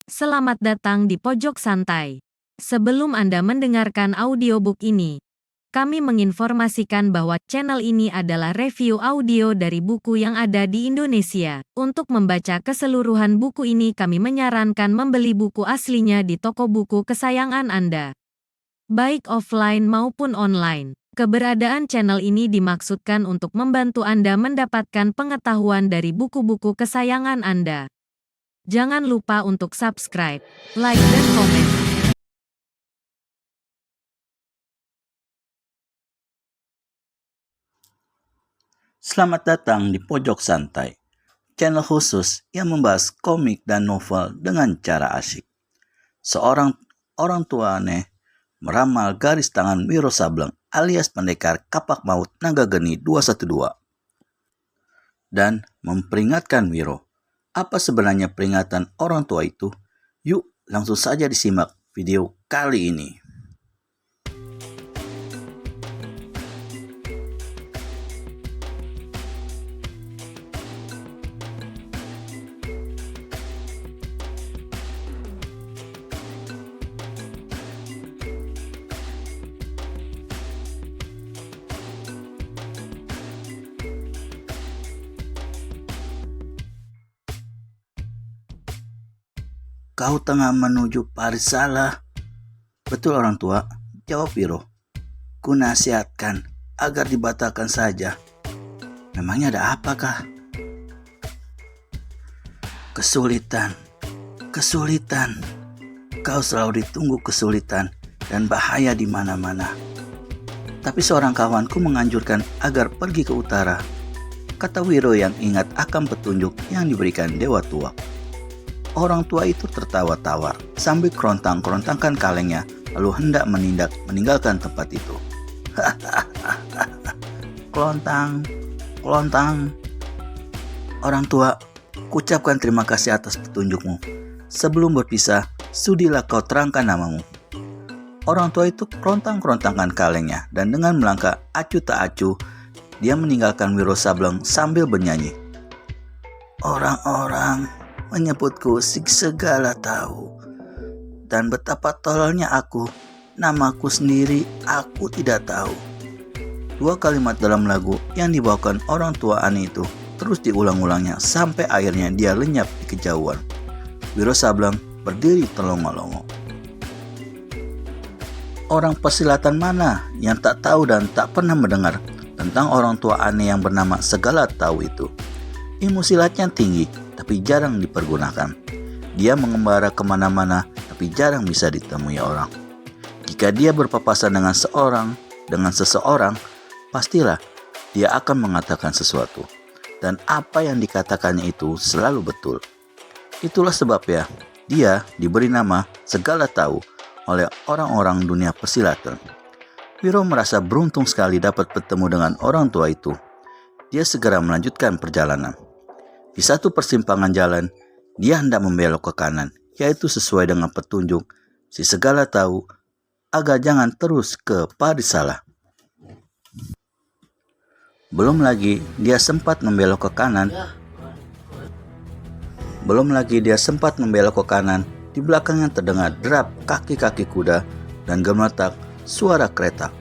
Selamat datang di Pojok Santai. Sebelum Anda mendengarkan audiobook ini, kami menginformasikan bahwa channel ini adalah review audio dari buku yang ada di Indonesia. Untuk membaca keseluruhan buku ini, kami menyarankan membeli buku aslinya di toko buku kesayangan Anda, baik offline maupun online. Keberadaan channel ini dimaksudkan untuk membantu Anda mendapatkan pengetahuan dari buku-buku kesayangan Anda. Jangan lupa untuk subscribe, like, dan komen. Selamat datang di Pojok Santai, channel khusus yang membahas komik dan novel dengan cara asyik. Seorang orang tua aneh meramal garis tangan Wiro Sableng alias pendekar kapak maut Naga Geni 212 dan memperingatkan Wiro. Apa sebenarnya peringatan orang tua itu? Yuk langsung saja disimak video kali ini. Kau tengah menuju Parisala. Betul orang tua, jawab Wiro. Ku nasihatkan agar dibatalkan saja. Memangnya ada apakah? Kesulitan. Kau selalu ditunggu kesulitan dan bahaya di mana-mana. Tapi seorang kawanku menganjurkan agar pergi ke utara, kata Wiro yang ingat akan petunjuk yang diberikan Dewa Tua. Orang tua itu tertawa tawar sambil kerontang-kerontangkan kalengnya lalu hendak meninggalkan tempat itu. Kelontang. Orang tua, kucapkan terima kasih atas petunjukmu. Sebelum berpisah, sudilah kau terangkan namamu. Orang tua itu kerontang-kerontangkan kalengnya dan dengan melangkah acuh tak acuh, dia meninggalkan Wiro Sableng sambil bernyanyi. Orang-orang menyebutku si segala tahu, dan betapa tololnya aku, namaku sendiri aku tidak tahu. Dua kalimat dalam lagu yang dibawakan orang tua aneh itu terus diulang-ulangnya sampai akhirnya dia lenyap di kejauhan. Wiro Sableng berdiri telongo-longo. Orang persilatan mana yang tak tahu dan tak pernah mendengar tentang orang tua aneh yang bernama Segala Tahu itu? Ilmu silatnya tinggi, tapi jarang dipergunakan. Dia mengembara kemana-mana, tapi jarang bisa ditemui orang. Jika dia berpapasan dengan seseorang, pastilah dia akan mengatakan sesuatu. Dan apa yang dikatakannya itu selalu betul. Itulah sebabnya dia diberi nama Segala Tahu oleh orang-orang dunia persilatan. Wiro merasa beruntung sekali dapat bertemu dengan orang tua itu. Dia segera melanjutkan perjalanan. Di satu persimpangan jalan, dia hendak membelok ke kanan, yaitu sesuai dengan petunjuk si Segala Tahu agar jangan terus ke Parisala. Belum lagi dia sempat membelok ke kanan, di belakangnya terdengar derap kaki-kaki kuda dan gemetak suara kereta.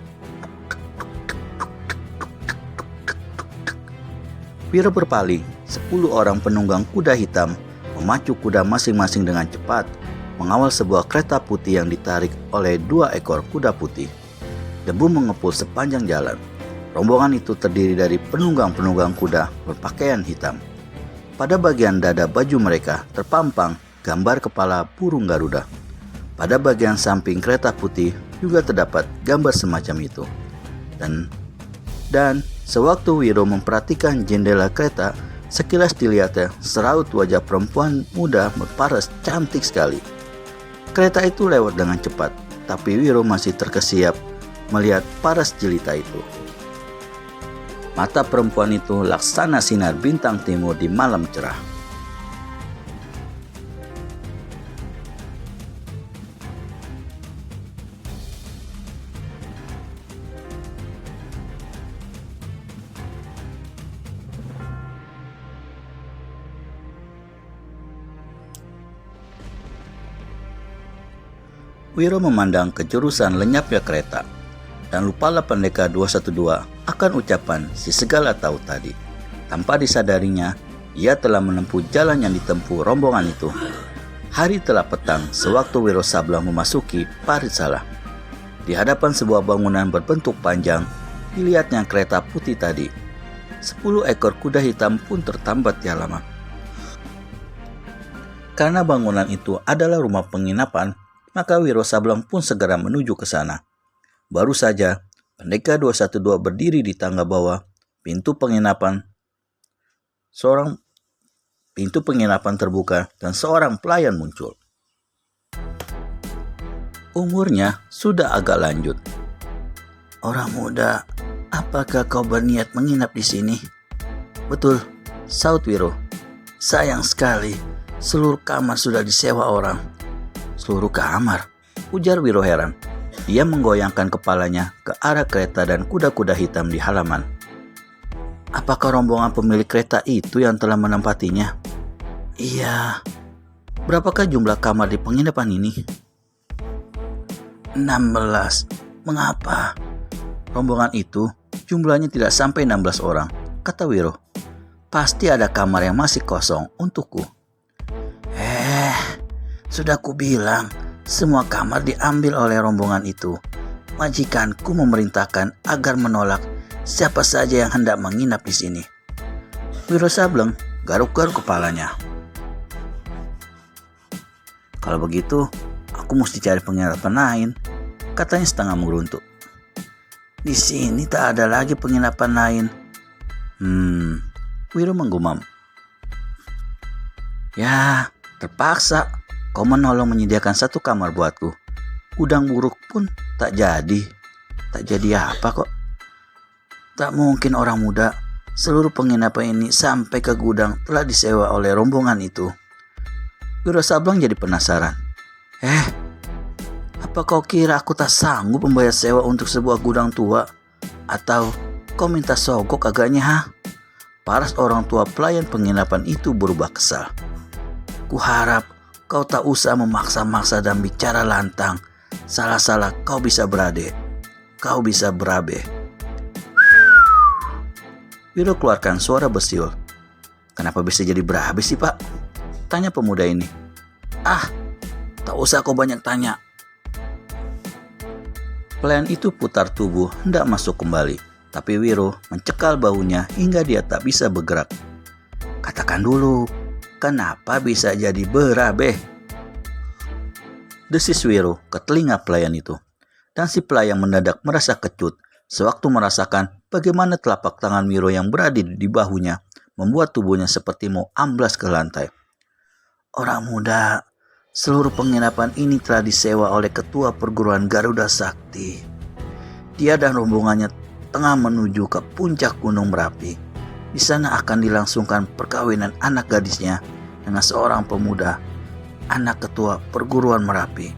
Wiro berpaling. 10 orang penunggang kuda hitam memacu kuda masing-masing dengan cepat mengawal sebuah kereta putih yang ditarik oleh 2 ekor kuda putih. Debu mengepul sepanjang jalan. Rombongan itu terdiri dari penunggang-penunggang kuda berpakaian hitam. Pada bagian dada baju mereka terpampang gambar kepala burung Garuda. Pada bagian samping kereta putih juga terdapat gambar semacam itu. Dan sewaktu Wiro memperhatikan jendela kereta, sekilas dilihatnya seraut wajah perempuan muda berparas cantik sekali. Kereta itu lewat dengan cepat, tapi Wiro masih terkesiap melihat paras jelita itu. Mata perempuan itu laksana sinar bintang timur di malam cerah. Wiro memandang ke jurusan lenyapnya kereta, dan lupalah Pendekar 212 akan ucapan si segala tahu tadi. Tanpa disadarinya, ia telah menempuh jalan yang ditempuh rombongan itu. Hari telah petang sewaktu Wiro Sableng memasuki Paritsalah. Di hadapan sebuah bangunan berbentuk panjang, dilihatnya kereta putih tadi. 10 ekor kuda hitam pun tertambat di halaman. Karena bangunan itu adalah rumah penginapan, maka Wiro Sableng pun segera menuju ke sana. Baru saja Pendekar 212 berdiri di tangga bawah pintu penginapan. Pintu penginapan terbuka dan seorang pelayan muncul. Umurnya sudah agak lanjut. "Orang muda, apakah kau berniat menginap di sini?" "Betul," saut Wiro. "Sayang sekali, seluruh kamar sudah disewa orang." "Seluruh kamar?" ujar Wiro heran. Dia menggoyangkan kepalanya ke arah kereta dan kuda-kuda hitam di halaman. "Apakah rombongan pemilik kereta itu yang telah menempatinya?" "Iya." "Berapakah jumlah kamar di penginapan ini?" 16. "Mengapa?" "Rombongan itu jumlahnya tidak sampai 16 orang," kata Wiro. "Pasti ada kamar yang masih kosong untukku." Sudah kubilang, semua kamar diambil oleh rombongan itu. Majikanku memerintahkan agar menolak siapa saja yang hendak menginap di sini." Wiro Sableng garuk-garuk kepalanya. "Kalau begitu, aku mesti cari penginapan lain," katanya setengah meruntuk. "Di sini tak ada lagi penginapan lain." Wiro menggumam. "Ya, terpaksa kau menolong menyediakan satu kamar buatku. Gudang buruk pun tak jadi. Tak jadi apa kok?" "Tak mungkin orang muda. Seluruh penginapan ini sampai ke gudang telah disewa oleh rombongan itu." Wiro Sableng jadi penasaran. Apa kau kira aku tak sanggup membayar sewa untuk sebuah gudang tua? Atau kau minta sogok agaknya, ha?" Paras orang tua pelayan penginapan itu berubah kesal. "Kuharap kau tak usah memaksa-maksa dan bicara lantang. Salah-salah kau bisa berabe. Wiro keluarkan suara besiul. "Kenapa bisa jadi berabe sih, Pak?" tanya pemuda ini. Tak usah kau banyak tanya." Pelayan itu putar tubuh hendak masuk kembali, tapi Wiro mencekal bahunya hingga dia tak bisa bergerak. "Katakan dulu, kenapa bisa jadi berabe?" desis Wiro ke telinga pelayan itu. Dan si pelayan mendadak merasa kecut sewaktu merasakan bagaimana telapak tangan Wiro yang berada di bahunya membuat tubuhnya seperti mau amblas ke lantai. "Orang muda, seluruh penginapan ini telah disewa oleh ketua perguruan Garuda Sakti. Dia dan rombongannya tengah menuju ke puncak Gunung Merapi. Di sana akan dilangsungkan perkawinan anak gadisnya dengan seorang pemuda, anak ketua perguruan Merapi."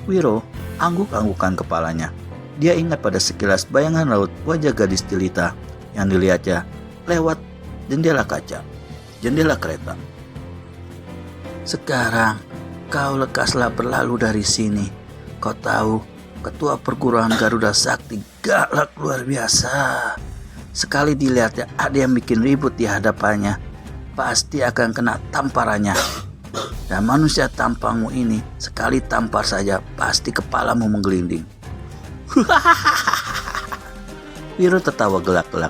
Wiro angguk-anggukan kepalanya. Dia ingat pada sekilas bayangan raut wajah gadis jelita yang dilihatnya lewat jendela kereta. "Sekarang kau lekaslah berlalu dari sini. Kau tahu, ketua perguruan Garuda Sakti galak luar biasa. Sekali dilihatnya ada yang bikin ribut di hadapannya, pasti akan kena tamparannya. Dan manusia tampangmu ini, sekali tampar saja pasti kepalamu menggelinding." Wiro tertawa gelak-gelak.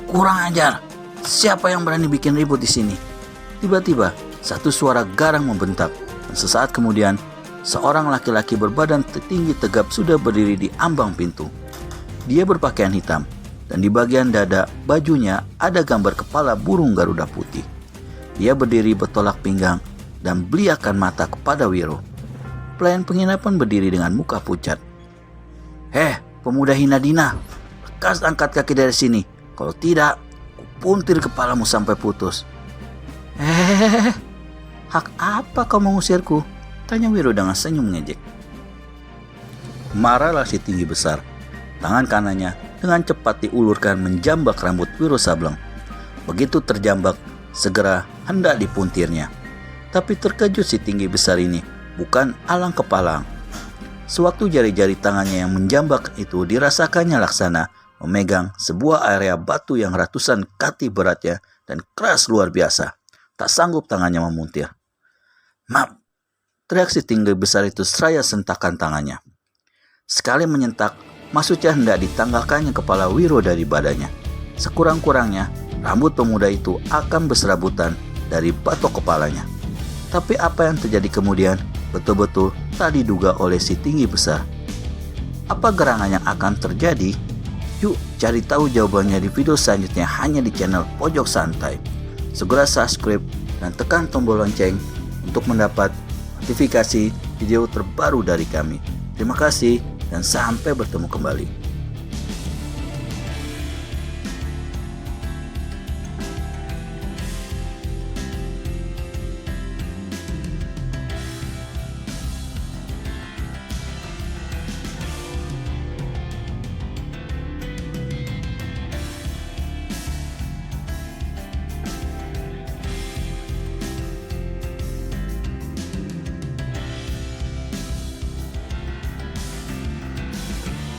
"Kurang ajar, siapa yang berani bikin ribut di sini?" Tiba-tiba satu suara garang membentak, dan sesaat kemudian seorang laki-laki berbadan tinggi tegap sudah berdiri di ambang pintu. Dia berpakaian hitam, dan di bagian dada bajunya ada gambar kepala burung Garuda putih. Dia berdiri bertolak pinggang dan beliakan mata kepada Wiro. Pelayan penginapan berdiri dengan muka pucat. Pemuda hina dina, lekas angkat kaki dari sini. Kalau tidak, kupuntir kepalamu sampai putus." Hak apa kau mengusirku?" tanya Wiro dengan senyum mengejek. Marahlah si tinggi besar. Tangan kanannya dengan cepat diulurkan menjambak rambut Wiro Sableng. Begitu terjambak, segera hendak dipuntirnya. Tapi terkejut si tinggi besar ini bukan alang kepalang. Sewaktu jari-jari tangannya yang menjambak itu dirasakannya Laksana memegang sebuah area batu yang ratusan kati beratnya dan keras luar biasa. Tak sanggup tangannya memuntir. "Map!" teriak si tinggi besar itu seraya sentakan tangannya. Sekali menyentak, maksudnya hendak ditanggalkannya kepala Wiro dari badannya. Sekurang-kurangnya, rambut pemuda itu akan berserabutan dari batok kepalanya. Tapi apa yang terjadi kemudian betul-betul tak diduga oleh si tinggi besar. Apa gerangan yang akan terjadi? Yuk cari tahu jawabannya di video selanjutnya hanya di channel Pojok Santai. Segera subscribe dan tekan tombol lonceng untuk mendapat notifikasi video terbaru dari kami. Terima kasih dan sampai bertemu kembali.